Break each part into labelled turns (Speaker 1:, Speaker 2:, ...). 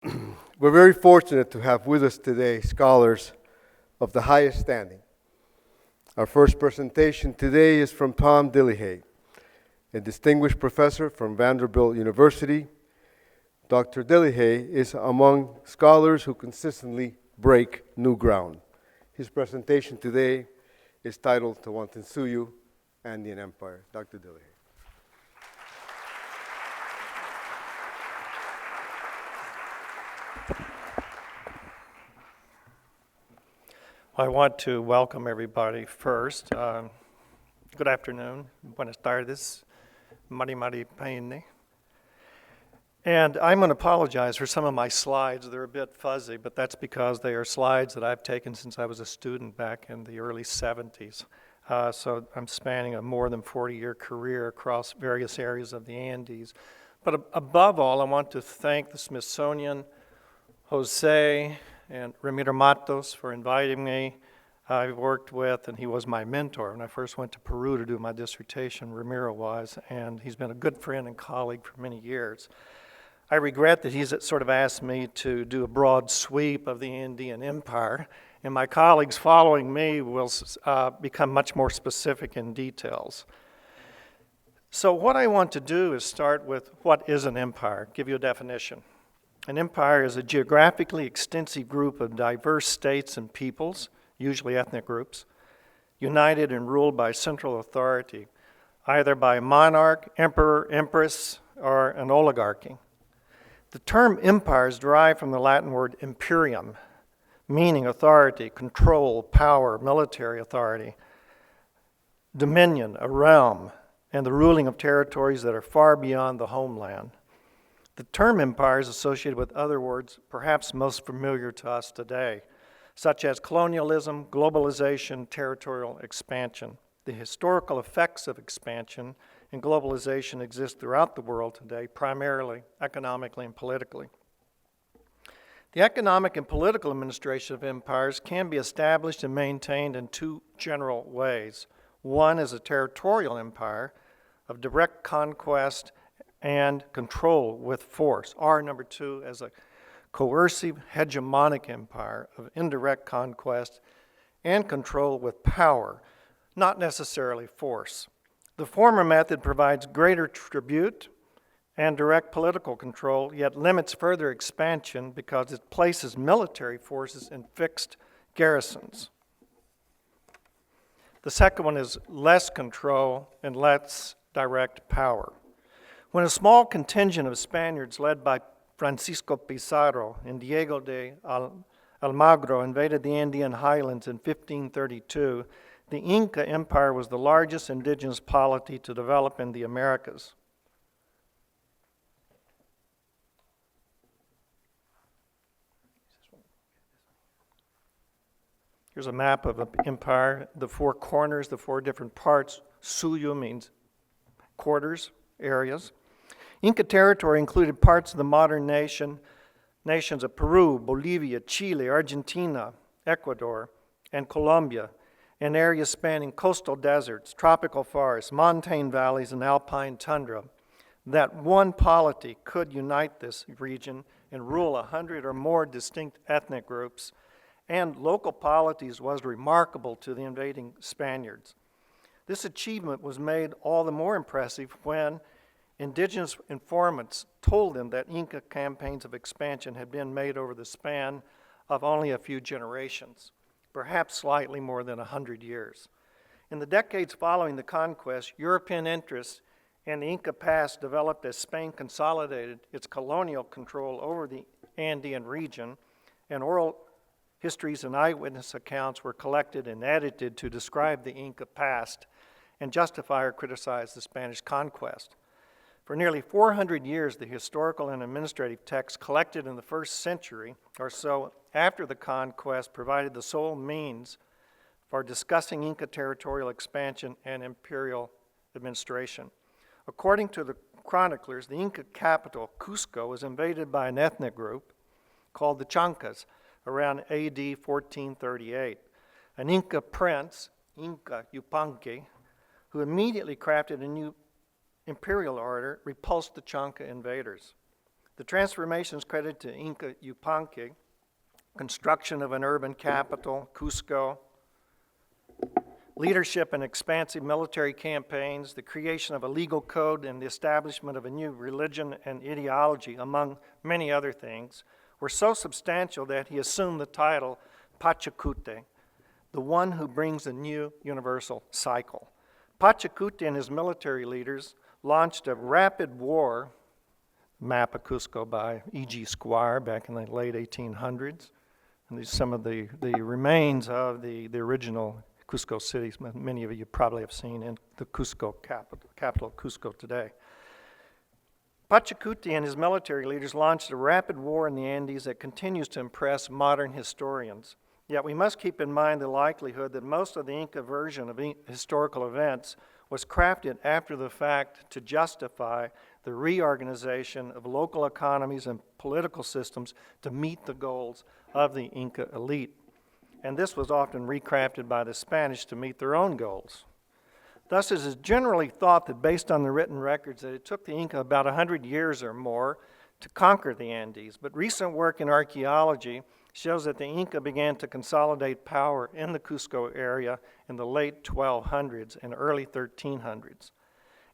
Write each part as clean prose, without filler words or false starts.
Speaker 1: We're very fortunate to have with us today scholars of the highest standing. Our first presentation today is from Tom Dillehay, a distinguished professor from Vanderbilt University. Dr. Dillehay is among scholars who consistently break new ground. His presentation today is titled Tawantinsuyu, Andean Empire. Dr. Dillehay.
Speaker 2: I want to welcome everybody first. Good afternoon. Buenas tardes. Mari mari paine. And I'm going to apologize for some of my slides. They're a bit fuzzy, but that's because they are slides that I've taken since I was a student back in the early 70s. So I'm spanning a more than 40-year career across various areas of the Andes. But above all, I want to thank the Smithsonian, Jose, and Ramiro Matos for inviting me. I've worked with, and he was my mentor when I first went to Peru to do my dissertation, Ramiro was, and he's been a good friend and colleague for many years. I regret that he's sort of asked me to do a broad sweep of the Andean Empire, and my colleagues following me will become much more specific in details. So what I want to do is start with what is an empire, give you a definition. An empire is a geographically extensive group of diverse states and peoples, usually ethnic groups, united and ruled by central authority, either by a monarch, emperor, empress, or an oligarchy. The term empire is derived from the Latin word imperium, meaning authority, control, power, military authority, dominion, a realm, and the ruling of territories that are far beyond the homeland. The term empire is associated with other words perhaps most familiar to us today, such as colonialism, globalization, territorial expansion. The historical effects of expansion and globalization exist throughout the world today, primarily economically and politically. The economic and political administration of empires can be established and maintained in two general ways. One is a territorial empire of direct conquest and control with force, or number two, as a coercive hegemonic empire of indirect conquest and control with power, not necessarily force. The former method provides greater tribute and direct political control, yet limits further expansion because it places military forces in fixed garrisons. The second one is less control and less direct power. When a small contingent of Spaniards led by Francisco Pizarro and Diego de Almagro invaded the Andean highlands in 1532, the Inca Empire was the largest indigenous polity to develop in the Americas. Here's a map of an empire, the four corners, the four different parts. Suyu means quarters, areas. Inca territory included parts of the modern nations of Peru, Bolivia, Chile, Argentina, Ecuador, and Colombia, and areas spanning coastal deserts, tropical forests, montane valleys, and alpine tundra. That one polity could unite this region and rule 100 or more distinct ethnic groups, and local polities was remarkable to the invading Spaniards. This achievement was made all the more impressive when indigenous informants told them that Inca campaigns of expansion had been made over the span of only a few generations, perhaps slightly more than 100 years. In the decades following the conquest, European interests in the Inca past developed as Spain consolidated its colonial control over the Andean region, and oral histories and eyewitness accounts were collected and edited to describe the Inca past and justify or criticize the Spanish conquest. For nearly 400 years, the historical and administrative texts collected in the first century or so after the conquest provided the sole means for discussing Inca territorial expansion and imperial administration. According to the chroniclers, the Inca capital, Cusco, was invaded by an ethnic group called the Chancas around AD 1438. An Inca prince, Inca Yupanqui, who immediately crafted a new imperial order, repulsed the Chanca invaders. The transformation is credited to Inca Yupanqui, construction of an urban capital, Cusco, leadership in expansive military campaigns, the creation of a legal code, and the establishment of a new religion and ideology, among many other things, were so substantial that he assumed the title Pachacute, the one who brings a new universal cycle. Pachacute and his military leaders launched a rapid war, map of Cusco by E.G. Squire back in the late 1800s. And these are some of the remains of the original Cusco cities. Many of you probably have seen in the Cusco capital of Cusco today. Pachacute and his military leaders launched a rapid war in the Andes that continues to impress modern historians. Yet we must keep in mind the likelihood that most of the Inca version of historical events was crafted after the fact to justify the reorganization of local economies and political systems to meet the goals of the Inca elite. And this was often recrafted by the Spanish to meet their own goals. Thus, it is generally thought that based on the written records that it took the Inca about 100 years or more to conquer the Andes. But recent work in archaeology shows that the Inca began to consolidate power in the Cusco area in the late 1200s and early 1300s,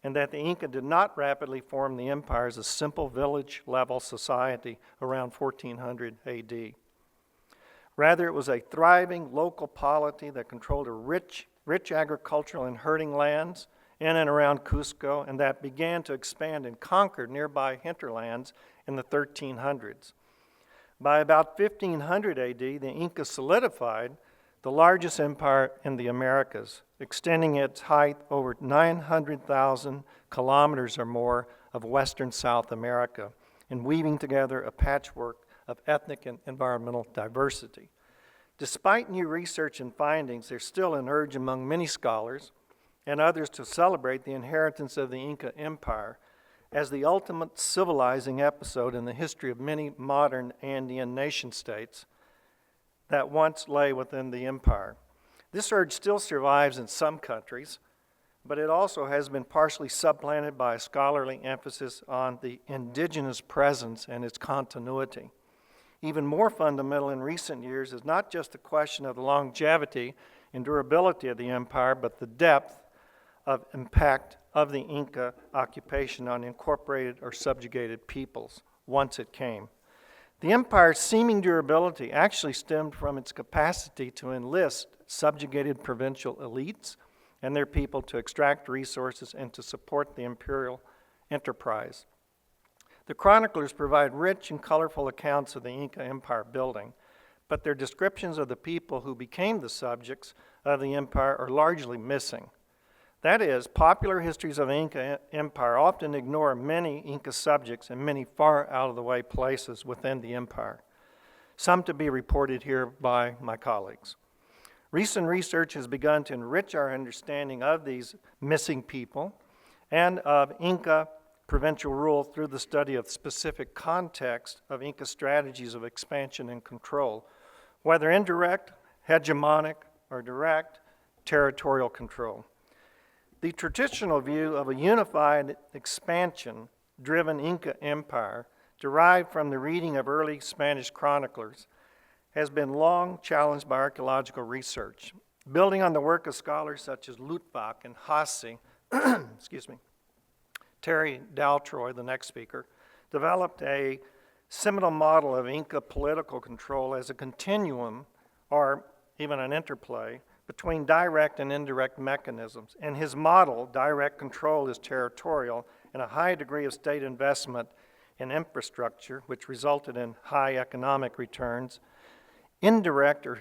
Speaker 2: and that the Inca did not rapidly form the empire as a simple village-level society around 1400 AD. Rather, it was a thriving local polity that controlled a rich agricultural and herding lands in and around Cusco, and that began to expand and conquer nearby hinterlands in the 1300s. By about 1500 AD, the Inca solidified the largest empire in the Americas, extending its height over 900,000 kilometers or more of western South America, and weaving together a patchwork of ethnic and environmental diversity. Despite new research and findings, there's still an urge among many scholars and others to celebrate the inheritance of the Inca Empire as the ultimate civilizing episode in the history of many modern Andean nation-states that once lay within the empire. This urge still survives in some countries, but it also has been partially supplanted by a scholarly emphasis on the indigenous presence and its continuity. Even more fundamental in recent years is not just the question of the longevity and durability of the empire, but the depth of impact of the Inca occupation on incorporated or subjugated peoples once it came. The empire's seeming durability actually stemmed from its capacity to enlist subjugated provincial elites and their people to extract resources and to support the imperial enterprise. The chroniclers provide rich and colorful accounts of the Inca Empire building, but their descriptions of the people who became the subjects of the empire are largely missing. That is, popular histories of the Inca Empire often ignore many Inca subjects and many far out-of-the-way places within the empire, some to be reported here by my colleagues. Recent research has begun to enrich our understanding of these missing people and of Inca provincial rule through the study of specific context of Inca strategies of expansion and control, whether indirect, hegemonic, or direct territorial control. The traditional view of a unified expansion-driven Inca empire, derived from the reading of early Spanish chroniclers, has been long challenged by archaeological research. Building on the work of scholars such as Luttwak and Hasse, Terry Daltroy, the next speaker, developed a seminal model of Inca political control as a continuum, or even an interplay, between direct and indirect mechanisms. In his model, direct control is territorial and a high degree of state investment in infrastructure, which resulted in high economic returns. Indirect or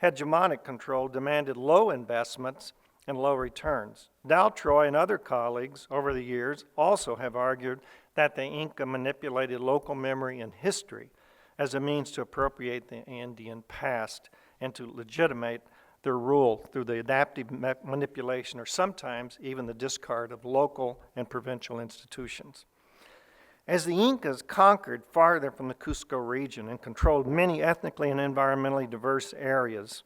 Speaker 2: hegemonic control demanded low investments and low returns. Daltroy and other colleagues over the years also have argued that the Inca manipulated local memory and history as a means to appropriate the Andean past and to legitimate their rule through the adaptive manipulation or sometimes even the discard of local and provincial institutions. As the Incas conquered farther from the Cusco region and controlled many ethnically and environmentally diverse areas,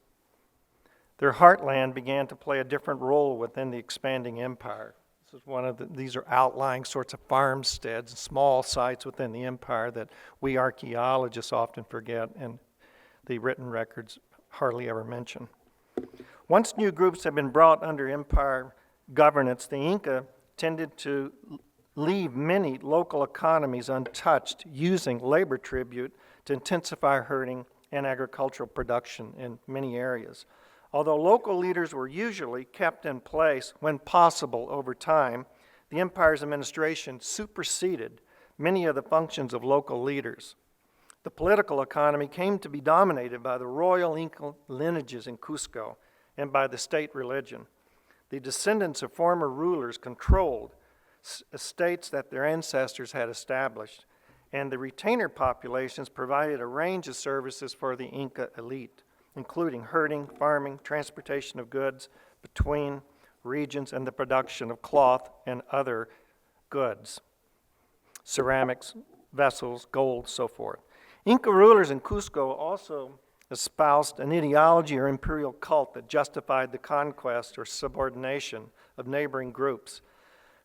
Speaker 2: their heartland began to play a different role within the expanding empire. This is these are outlying sorts of farmsteads, small sites within the empire that we archaeologists often forget and the written records hardly ever mention. Once new groups had been brought under empire governance, the Inca tended to leave many local economies untouched, using labor tribute to intensify herding and agricultural production in many areas. Although local leaders were usually kept in place when possible over time, the empire's administration superseded many of the functions of local leaders. The political economy came to be dominated by the royal Inca lineages in Cusco and by the state religion. The descendants of former rulers controlled estates that their ancestors had established, and the retainer populations provided a range of services for the Inca elite, including herding, farming, transportation of goods between regions, and the production of cloth and other goods, ceramics, vessels, gold, so forth. Inca rulers in Cusco also espoused an ideology or imperial cult that justified the conquest or subordination of neighboring groups.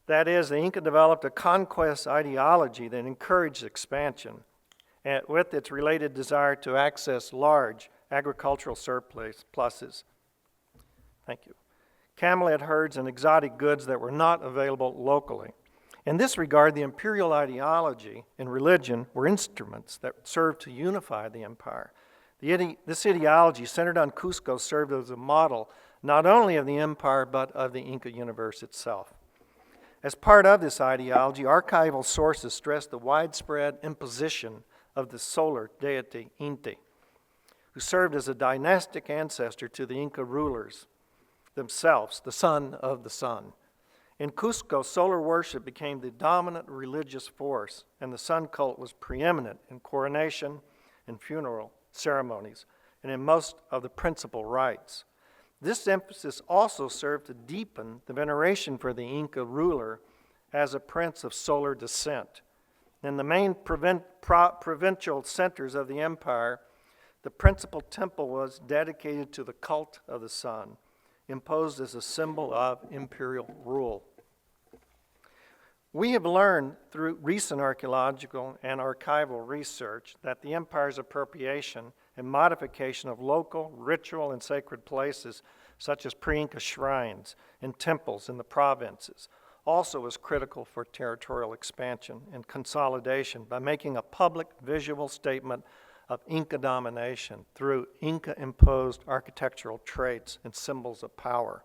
Speaker 2: That is, the Inca developed a conquest ideology that encouraged expansion, and with its related desire to access large agricultural surpluses. Thank you. Camelid herds and exotic goods that were not available locally. In this regard, the imperial ideology and religion were instruments that served to unify the empire. This ideology, centered on Cusco, served as a model not only of the empire but of the Inca universe itself. As part of this ideology, archival sources stress the widespread imposition of the solar deity Inti, who served as a dynastic ancestor to the Inca rulers themselves, the son of the sun. In Cusco, solar worship became the dominant religious force, and the sun cult was preeminent in coronation and funeral ceremonies, and in most of the principal rites. This emphasis also served to deepen the veneration for the Inca ruler as a prince of solar descent. In the main provincial centers of the empire, the principal temple was dedicated to the cult of the sun, imposed as a symbol of imperial rule. We have learned through recent archaeological and archival research that the empire's appropriation and modification of local ritual and sacred places, such as pre-Inca shrines and temples in the provinces, also was critical for territorial expansion and consolidation by making a public visual statement of Inca domination through Inca-imposed architectural traits and symbols of power.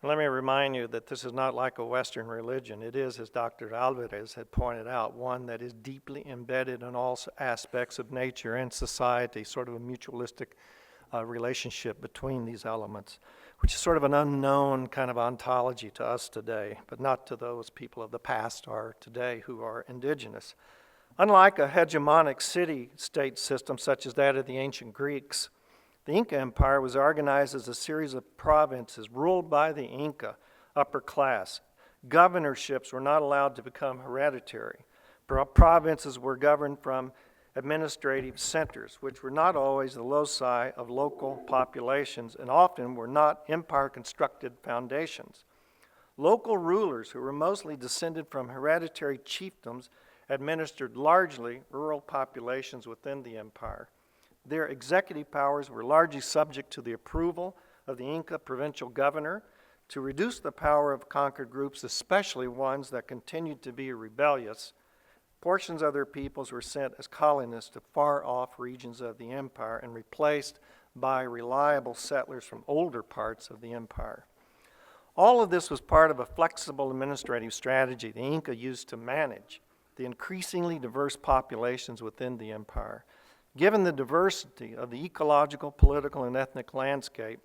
Speaker 2: And let me remind you that this is not like a Western religion. It is, as Dr. Alvarez had pointed out, one that is deeply embedded in all aspects of nature and society, sort of a mutualistic relationship between these elements, which is sort of an unknown kind of ontology to us today, but not to those people of the past are today who are indigenous. Unlike a hegemonic city-state system such as that of the ancient Greeks, the Inca Empire was organized as a series of provinces ruled by the Inca upper class. Governorships were not allowed to become hereditary. Provinces were governed from administrative centers, which were not always the loci of local populations and often were not empire-constructed foundations. Local rulers, who were mostly descended from hereditary chiefdoms, administered largely rural populations within the empire. Their executive powers were largely subject to the approval of the Inca provincial governor. To reduce the power of conquered groups, especially ones that continued to be rebellious, portions of their peoples were sent as colonists to far-off regions of the empire and replaced by reliable settlers from older parts of the empire. All of this was part of a flexible administrative strategy the Inca used to manage the increasingly diverse populations within the empire. Given the diversity of the ecological, political, and ethnic landscape,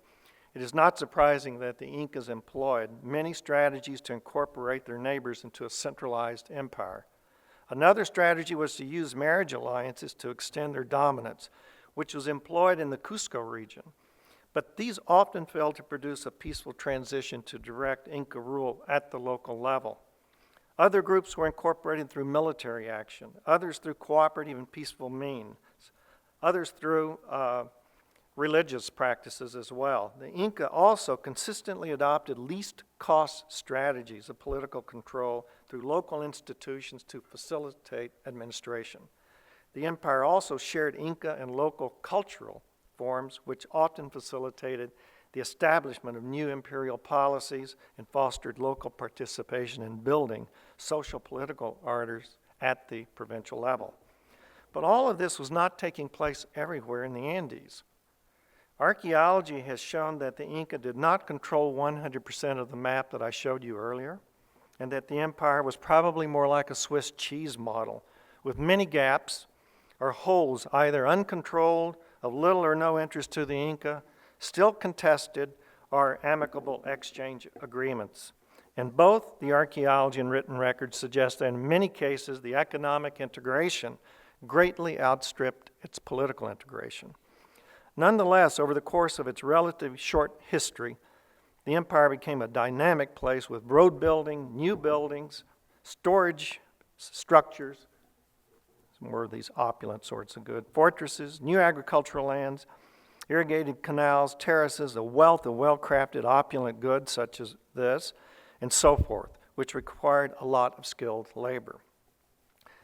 Speaker 2: it is not surprising that the Incas employed many strategies to incorporate their neighbors into a centralized empire. Another strategy was to use marriage alliances to extend their dominance, which was employed in the Cusco region. But these often failed to produce a peaceful transition to direct Inca rule at the local level. Other groups were incorporated through military action, others through cooperative and peaceful means, others through religious practices as well. The Inca also consistently adopted least cost strategies of political control through local institutions to facilitate administration. The empire also shared Inca and local cultural forms, which often facilitated the establishment of new imperial policies and fostered local participation in building social political orders at the provincial level. But all of this was not taking place everywhere in the Andes. Archaeology has shown that the Inca did not control 100% of the map that I showed you earlier, and that the empire was probably more like a Swiss cheese model, with many gaps or holes either uncontrolled, of little or no interest to the Inca, still contested, or amicable exchange agreements. And both the archaeology and written records suggest that in many cases the economic integration greatly outstripped its political integration. Nonetheless, over the course of its relatively short history, the empire became a dynamic place with road building, new buildings, storage structures, more of these opulent sorts of goods, fortresses, new agricultural lands, irrigated canals, terraces, a wealth of well-crafted opulent goods such as this, and so forth, which required a lot of skilled labor.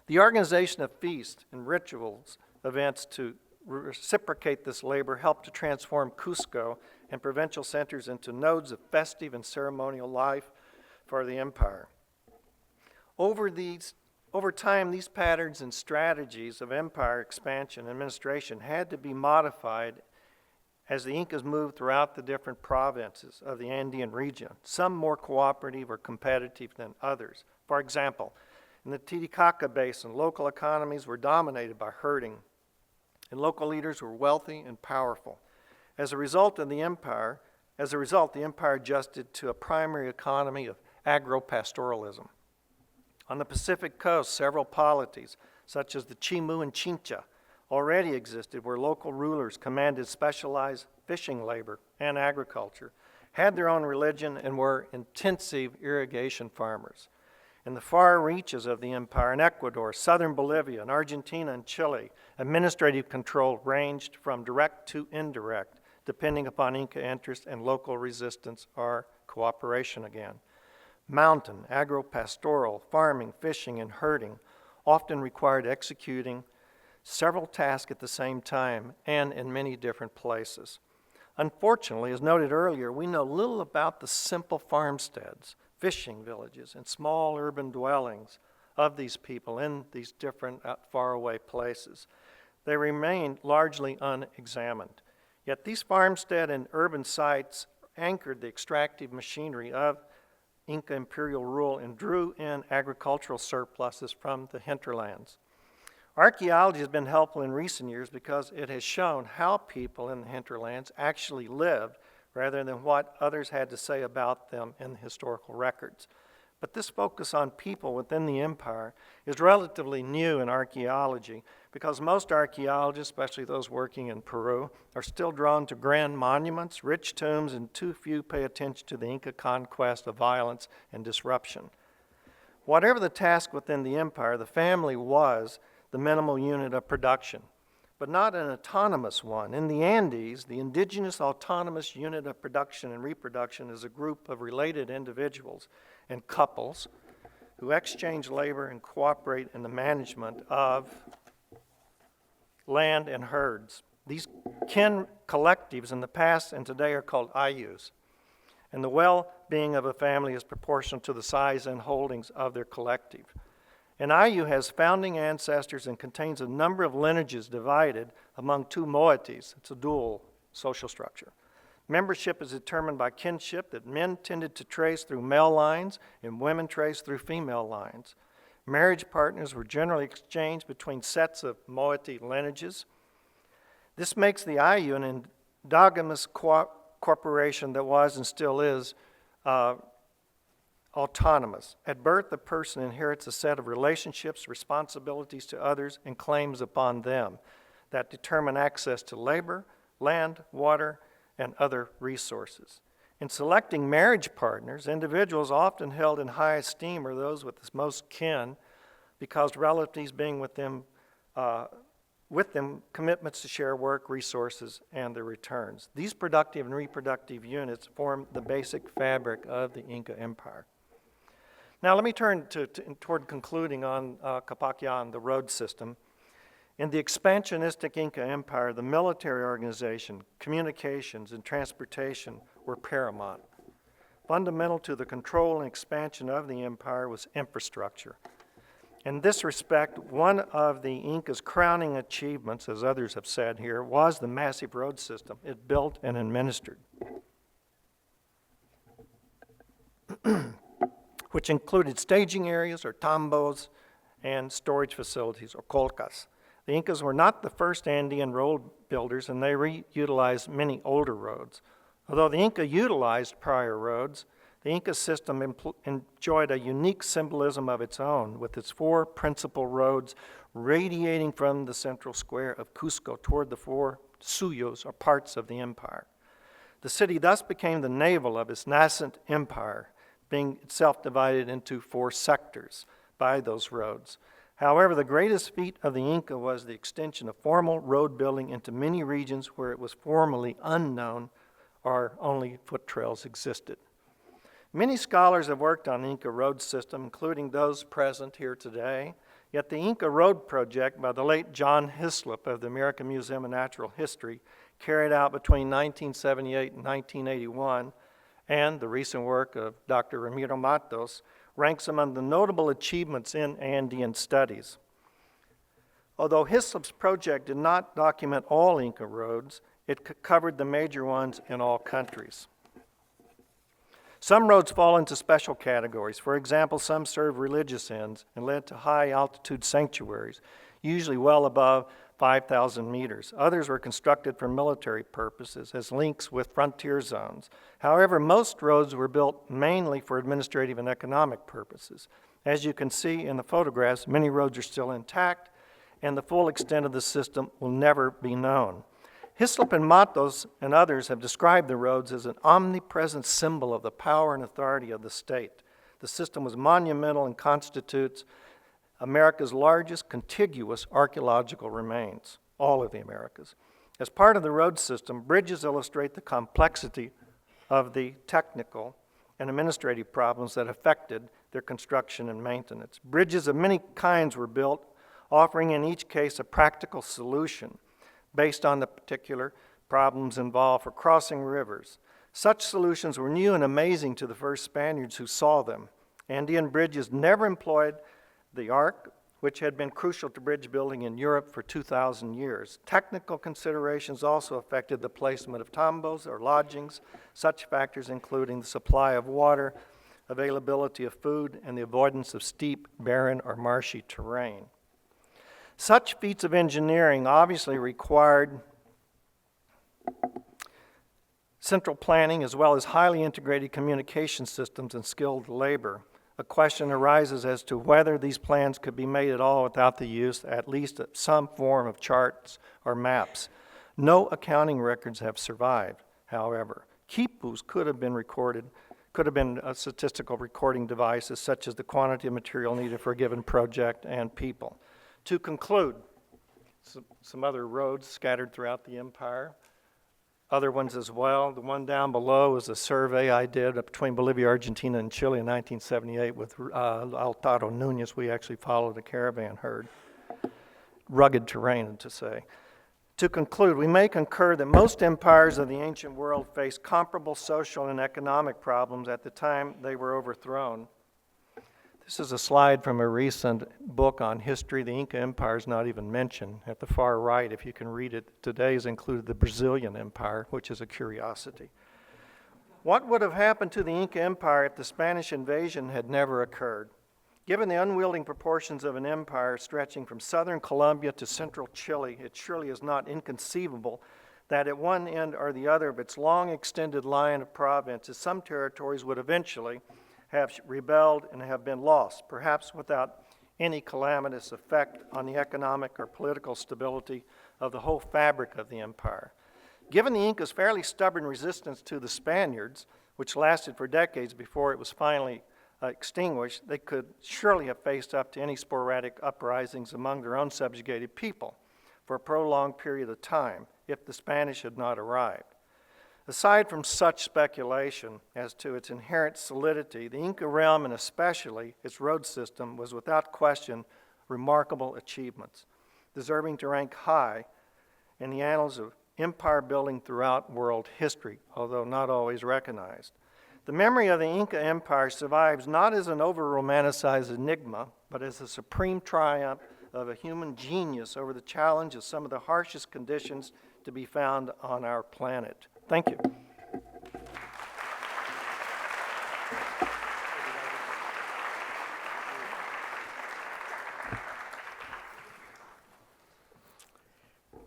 Speaker 2: The organization of feasts and rituals events to reciprocate this labor helped to transform Cusco and provincial centers into nodes of festive and ceremonial life for the empire. Over time, these patterns and strategies of empire expansion and administration had to be modified as the Incas moved throughout the different provinces of the Andean region, some more cooperative or competitive than others. For example, in the Titicaca Basin, local economies were dominated by herding, and local leaders were wealthy and powerful. As a result, the empire adjusted to a primary economy of agro-pastoralism. On the Pacific coast, several polities, such as the Chimu and Chincha, already existed, where local rulers commanded specialized fishing labor and agriculture, had their own religion, and were intensive irrigation farmers. In the far reaches of the empire, in Ecuador, southern Bolivia, and Argentina and Chile, administrative control ranged from direct to indirect, depending upon Inca interest and local resistance or cooperation again. Mountain, agro-pastoral, farming, fishing, and herding often required executing several tasks at the same time and in many different places. Unfortunately, as noted earlier, we know little about the simple farmsteads, fishing villages, and small urban dwellings of these people in these different faraway places. They remained largely unexamined. Yet these farmstead and urban sites anchored the extractive machinery of Inca imperial rule and drew in agricultural surpluses from the hinterlands. Archaeology has been helpful in recent years because it has shown how people in the hinterlands actually lived rather than what others had to say about them in the historical records. But this focus on people within the empire is relatively new in archaeology because most archaeologists, especially those working in Peru, are still drawn to grand monuments, rich tombs, and too few pay attention to the Inca conquest of violence and disruption. Whatever the task within the empire, the family was the minimal unit of production, but not an autonomous one. In the Andes, the indigenous autonomous unit of production and reproduction is a group of related individuals and couples who exchange labor and cooperate in the management of land and herds. These kin collectives in the past and today are called ayus, and the well-being of a family is proportional to the size and holdings of their collective. An ayu has founding ancestors and contains a number of lineages divided among two moieties. It's a dual social structure. Membership is determined by kinship that men tended to trace through male lines and women traced through female lines. Marriage partners were generally exchanged between sets of moiety lineages. This makes the ayu an endogamous corporation that was and still is autonomous. At birth, the person inherits a set of relationships, responsibilities to others, and claims upon them that determine access to labor, land, water, and other resources. In selecting marriage partners, individuals often held in high esteem are those with the most kin, because relatives being with them with them commitments to share work, resources, and their returns. These productive and reproductive units form the basic fabric of the Inca Empire. Now let me turn toward concluding on Capacyan, the road system. In the expansionistic Inca Empire, the military organization, communications, and transportation were paramount. Fundamental to the control and expansion of the empire was infrastructure. In this respect, one of the Inca's crowning achievements, as others have said here, was the massive road system it built and administered, which included staging areas, or tambos, and storage facilities, or colcas. The Incas were not the first Andean road builders, and they reutilized many older roads. Although the Inca utilized prior roads, the Inca system enjoyed a unique symbolism of its own, with its four principal roads radiating from the central square of Cusco toward the four suyos, or parts of the empire. The city thus became the navel of its nascent empire, being itself divided into four sectors by those roads. However, the greatest feat of the Inca was the extension of formal road building into many regions where it was formerly unknown or only foot trails existed. Many scholars have worked on the Inca road system, including those present here today, yet the Inca Road project by the late John Hislop of the American Museum of Natural History, carried out between 1978 and 1981, and the recent work of Dr. Ramiro Matos, ranks among the notable achievements in Andean studies. Although Hislop's project did not document all Inca roads, it covered the major ones in all countries. Some roads fall into special categories. For example, some serve religious ends and led to high-altitude sanctuaries, usually well above 5,000 meters. Others were constructed for military purposes as links with frontier zones. However, most roads were built mainly for administrative and economic purposes. As you can see in the photographs, many roads are still intact, and the full extent of the system will never be known. Hislop and Matos and others have described the roads as an omnipresent symbol of the power and authority of the state. The system was monumental and constitutes America's largest contiguous archaeological remains, all of the Americas. As part of the road system, bridges illustrate the complexity of the technical and administrative problems that affected their construction and maintenance. Bridges of many kinds were built, offering in each case a practical solution based on the particular problems involved for crossing rivers. Such solutions were new and amazing to the first Spaniards who saw them. Andean bridges never employed the arc, which had been crucial to bridge building in Europe for 2,000 years. Technical considerations also affected the placement of tambos, or lodgings, such factors including the supply of water, availability of food, and the avoidance of steep, barren, or marshy terrain. Such feats of engineering obviously required central planning as well as highly integrated communication systems and skilled labor. A question arises as to whether these plans could be made at all without the use at least of some form of charts or maps. No accounting records have survived, however. Quipus could have been statistical recording devices such as the quantity of material needed for a given project and people. To conclude, some other roads scattered throughout the empire, other ones as well. The one down below is a survey I did between Bolivia, Argentina, and Chile in 1978 with Altaro Nunez. We actually followed a caravan herd. Rugged terrain, to say. To conclude, we may concur that most empires of the ancient world faced comparable social and economic problems at the time they were overthrown. This is a slide from a recent book on history. The Inca Empire is not even mentioned. At the far right, if you can read it, today has included the Brazilian Empire, which is a curiosity. What would have happened to the Inca Empire if the Spanish invasion had never occurred? Given the unwielding proportions of an empire stretching from southern Colombia to central Chile, it surely is not inconceivable that at one end or the other of its long extended line of provinces, some territories would eventually have rebelled and have been lost, perhaps without any calamitous effect on the economic or political stability of the whole fabric of the empire. Given the Incas' fairly stubborn resistance to the Spaniards, which lasted for decades before it was finally extinguished, they could surely have faced up to any sporadic uprisings among their own subjugated people. for a prolonged period of time if the Spanish had not arrived. Aside from such speculation as to its inherent solidity, the Inca realm, and especially its road system, was without question remarkable achievements, deserving to rank high in the annals of empire building throughout world history, although not always recognized. The memory of the Inca Empire survives not as an over-romanticized enigma, but as a supreme triumph of a human genius over the challenge of some of the harshest conditions to be found on our planet. Thank you.